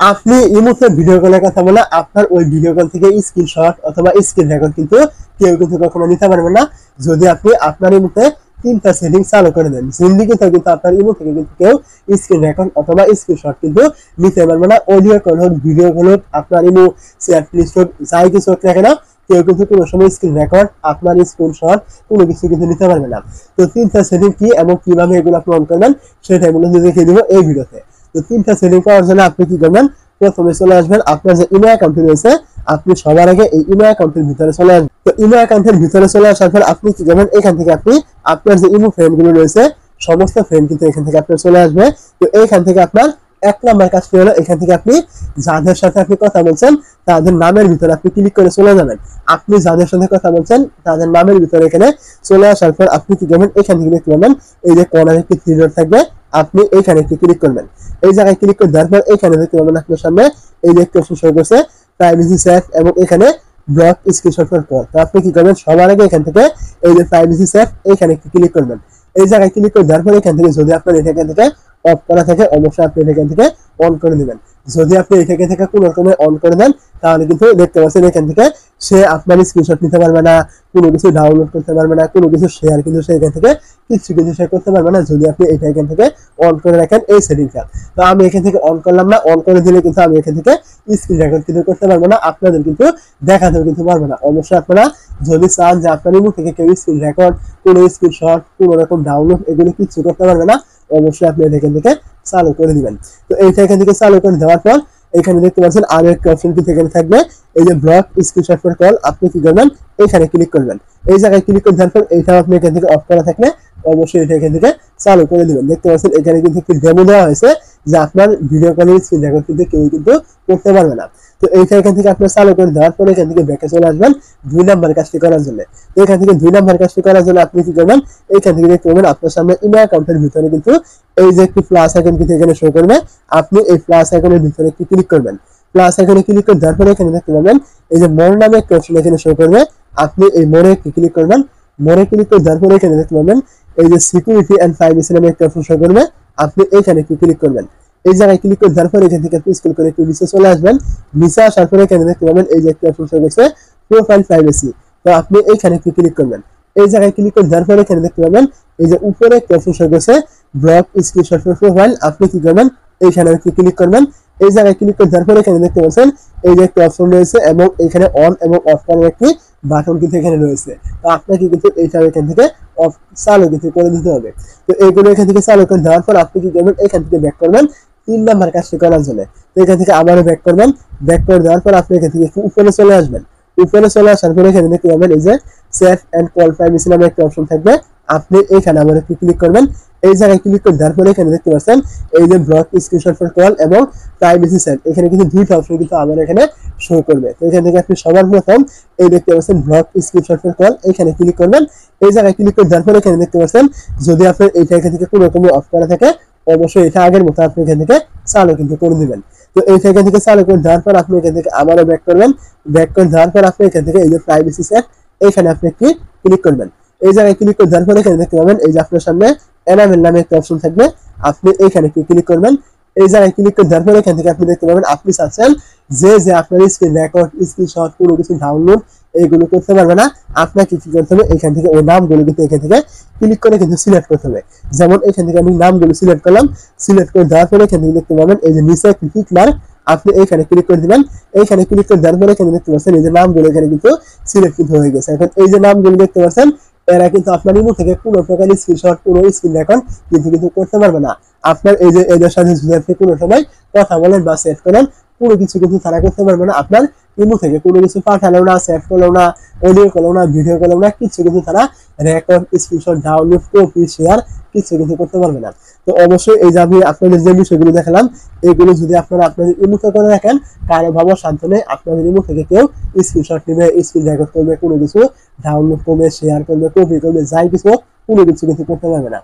আপনি ইমোতে ভিডিও কলের কথা বলে আপনার ওই ভিডিও কল থেকে স্ক্রিনশট অথবা স্ক্রিন রেকর্ড কিন্তু কেউ কিন্তু কখনো নিতে পারবে না যদি আপনি আপনার ইমোতে তিনটা সেটিং চালু করে দেন। জিন্দিগিতে কিন্তু আপনার ইমো থেকে কিন্তু কেউ স্ক্রিন রেকর্ড অথবা স্ক্রিনশট কিন্তু নিতে পারবে না। অডিও কল হোক, ভিডিও কল হোক, আপনার ইমো চ্যাট লিস্ট হোক, যাই কিছু হোক না কেন, কেউ কিন্তু কোনো সময় স্ক্রিন রেকর্ড, আপনার স্ক্রিনশট কোনো কিছু কিন্তু নিতে পারবে না। তো তিনটা সেটিং কি এবং কিভাবে এগুলো আপনি অন করবেন সেটাই মূলত দেখিয়ে দিব এই ভিডিওতে। তো তিনটা সেটিং করার জন্য আপনি কি করবেন, প্রথমে চলে আসবেন আপনার যে ইমেল অ্যাকাউন্টটি রয়েছে, আপনি সবার আগে এই ইমেল অ্যাকাউন্টের ভিতরে চলে আসবেন। তো ইমেল অ্যাকাউন্টের ভিতরে চলে আসার পর আপনি কি করবেন, এখান থেকে আপনি আপনার যে ইমো ফ্রেন্ড গুলো রয়েছে সমস্ত ফ্রেন্ড কিন্তু এখান থেকে আপনার চলে আসবে। তো এইখান থেকে আপনার এক নাম্বার কাজটি হলো, এখান থেকে আপনি যাদের সাথে আপনি কথা বলছেন তাদের নামের ভিতরে আপনি ক্লিক করে চলে যাবেন। আপনি যাদের সাথে কথা বলছেন তাদের নামের ভিতরে এখানে চলে আসার পর আপনি কি করবেন, এখান থেকে দেখতে পাবেন এই যে কর্নারে একটি থ্রি ডট থাকবে, আপনি এইখানে একটি ক্লিক করবেন। এই জায়গায় ক্লিক করে দেওয়ার পর এখানে দেখতে পাবেন আপনার সামনে এই যে একটি অপশন শো করছে প্রাইভেসি সেট এবং এখানে ব্লক স্ক্রিনশট ফর কল। তো আপনি কি করবেন, সবার আগে এখান থেকে এই যে প্রাইভেসি সেট এখানে একটি ক্লিক করবেন। এই জায়গায় ক্লিক করে দেওয়ার পর এখান থেকে যদি আপনার এখান থেকে অফ করা থাকে অবশ্যই আপনি এখান থেকে অন করে দিবেন। যদি আপনি এখান থেকে কোনো রকমের অন করে দেন তাহলে কিন্তু দেখতে পাচ্ছেন এখান থেকে সে আপনার স্ক্রিনশট নিতে পারবে না, কোনো কিছু ডাউনলোড করতে পারবে না, কোনো কিছু শেয়ার কিন্তু সে এখান থেকে কিছু কিছু শেয়ার করতে পারবে না যদি আপনি এটা এখান থেকে অন করে রাখেন এই সেটিংটা। তো আমি এখান থেকে অন করলাম না, অন করে দিলে কিন্তু আমি এখান থেকে স্ক্রিন রেকর্ড কিন্তু করতে পারবো না, আপনাদের কিন্তু দেখাতেও কিন্তু পারবো না। অবশ্যই আপনারা যদি চান যে আপনার ইমো থেকে কেউ স্ক্রিন রেকর্ড, কোনো স্ক্রিনশট, কোনো রকম ডাউনলোড এগুলো কিছু করতে পারবে না, অবশ্যই আপনি এখান থেকে চালু করে দিবেন। তো এইটা এখান থেকে চালু করে দেওয়ার পর এখানে দেখতে পাচ্ছেন আরো একটা অপশন কিন্তু এখানে থাকবে এই যে ব্লক স্ক্রিনশট ফর কল, আপনি কি করবেন, এখানে ক্লিক করবেন। এই জায়গায় ক্লিক করে দেওয়ার পর এইটা আপনি এখান থেকে অফ করা থাকলে অবশ্যই এটা এখান থেকে চালু করে দিবেন। দেখতে পাচ্ছেন এখানে কিন্তু একটি ডেমো দেওয়া হয়েছে যে আপনার ভিডিও কলের স্ক্রিন রেকর্ড কিন্তু কেউ কিন্তু করতে পারবে না। তো এইটা এখান থেকে আপনার চালু করে দেওয়ার পরে এখান থেকে ব্যাকে চলে আসবেন 2 নাম্বার কাজটি করার জন্য। তো এখান থেকে 2 নাম্বার কাজটি করার জন্য আপনি কি করবেন, এইখান থেকে দেখতে পাবেন আপনার সামনে ইমেল অ্যাকাউন্টের ভিতরে কিন্তু এই যে একটি প্লাস আইকন কিন্তু এখানে শো করবে, আপনি এই প্লাস আইকনের ভিতরে একটি ক্লিক করবেন। প্লাস আইকনে ক্লিক করে দেওয়ার পরে এখানে দেখতে পাবেন এই যে মোর নামে একটা অপশন এখানে শো করবে, আপনি এই মোরে একটি ক্লিক করবেন। মোরে ক্লিক করে দেওয়ার পরে এখানে দেখতে পাবেন এই যে সিকিউরিটি এন্ড প্রাইভেসি নামে একটা অপশন শো করবে, আপনি এইখানে একটি ক্লিক করবেন। এই জায়গায় ক্লিক করে দেওয়ার পরে এখান থেকে আপনি স্ক্রল করে একটু নিচে চলে আসবেন। নিচে আসার পরে এখানে দেখতে পাবেন এই যে একটা অপশন শো করছে প্রোফাইল প্রাইভেসি, তো আপনি এইখানে একটু ক্লিক করবেন। এই জায়গায় ক্লিক করে দেওয়ার পরে এখানে দেখতে পাবেন এই যে উপরে একটা অপশন শো করছে ব্লক স্ক্রিনশট ফর প্রোফাইল, আপনি কি করবেন, এইখানে একটু ক্লিক করবেন। এই জায়গায় ক্লিক করে দেওয়ার পরে এখানে দেখতে পাচ্ছেন এই যে একটা অপশন রয়েছে এবং এখানে অন এবং অফ করার একটি বাটন কিন্তু এখানে রয়েছে। তো আপনাকে কিন্তু এইটা এখান থেকে অফ চালু কিন্তু করে দিতে হবে। তো এইগুলো এখান থেকে চালু করে দেওয়ার পর আপনি কি করবেন, এখান থেকে ব্যাক করবেন 3 নাম্বার কাজটি করার জন্য। তো এখান থেকে আবারও ব্যাক করবেন। ব্যাক করে দেওয়ার পর আপনি এখান থেকে উপরে চলে আসবেন। উপরে চলে আসার পরে এখানে দেখতে পাবেন এই যে সেভ এন্ড কল প্রাইভেসি নামে একটা অপশন থাকবে, আপনি এখানে আবার একটু ক্লিক করবেন। এই জায়গায় ক্লিক করে দেওয়ার পরে এখানে দেখতে পাচ্ছেন এই যে ব্লক স্ক্রিনশট ফর কল এবং প্রাইভেসি সেট, এখানে কিন্তু দুইটা অপশন কিন্তু আবার এখানে শো করবে। তো এখান থেকে আপনি সবার প্রথম এই দেখতে পাচ্ছেন ব্লক স্ক্রিনশট ফর কল, এখানে ক্লিক করবেন। এই জায়গায় ক্লিক করে দেওয়ার পরে এখানে দেখতে পাচ্ছেন যদি আপনার এইটা এখান থেকে কোনো রকম অফ করা থাকে অবশ্যই এটা আগের মতো আপনি এখান থেকে চালু কিন্তু করে দিবেন। তো এইটা এখান থেকে চালু করে দেওয়ার পর আপনি এখান থেকে আবারও ব্যাক করবেন। ব্যাক করে দেওয়ার পর আপনি এখান থেকে এই যে প্রাইভেসি সেট এখানে আপনি একটি ক্লিক করবেন। এই জায়গায় ক্লিক করে দেওয়ার পরে এখানে দেখতে পাবেন এই যে আপনার সামনে এনামেল নামে একটা অপশন থাকবে, আপনি এইখানে ক্লিক করবেন। এই জায়গায় ক্লিক করে দেওয়ার পরে এখান থেকে আপনি দেখতে পাবেন আপনি চাচ্ছেন যে আপনার স্ক্রিন রেকর্ড, স্ক্রিনশট, কোনো কিছু ডাউনলোড এইগুলো করতে পারবে না, আপনাকে কি করতে হবে, এখান থেকে ওই নামগুলো কিন্তু এখান থেকে ক্লিক করে কিন্তু সিলেক্ট করতে হবে। যেমন এখান থেকে আমি নামগুলো সিলেক্ট করলাম, সিলেক্ট করে দেওয়ার পরে এখান থেকে দেখতে পাবেন এই যে নিচে একটি টিক মার্ক, আপনি এইখানে ক্লিক করে দিবেন। এইখানে ক্লিক করে দেওয়ার পরে এখানে দেখতে পাচ্ছেন এই যে নামগুলো এখানে কিন্তু সিলেক্ট কিন্তু হয়ে গেছে। এখন এই যে নামগুলো দেখতে পাচ্ছেন এরা কিন্তু আপনার ইমো থেকে কোনো প্রকার স্ক্রিনশট, কোনো স্ক্রিন রেকর্ড কিন্তু করতে পারবে না। আপনার এই যে এদের সাথে যদি আপনি কোনো সময় কথা বলেন বা সেট করেন কোনো কিছু কিন্তু তারা করতে পারবে না। আপনার ইমো থেকে কোনো কিছু পাঠালেও না, সেভ করলেও না, অডিও করলেও না, ভিডিও করলেও না, কিছু কিন্তু তারা record, screenshot, download, copy, share কিছু কিন্তু করতে পারবে না। তো অবশ্যই এই যে আমি আপনাদের যে বিষয়গুলো দেখালাম এগুলো যদি আপনারা আপনাদের ইমোতে করে রাখেন কারো ভাবার শান্ত নেই, আপনাদের ইমো থেকে কেউ স্ক্রিনশট নেবে, স্ক্রিন রেকর্ড করবে, কোনো কিছু ডাউনলোড করবে, শেয়ার করবে, কপি করবে, যাই কিছু কোনো কিছু কিন্তু করতে পারবে না।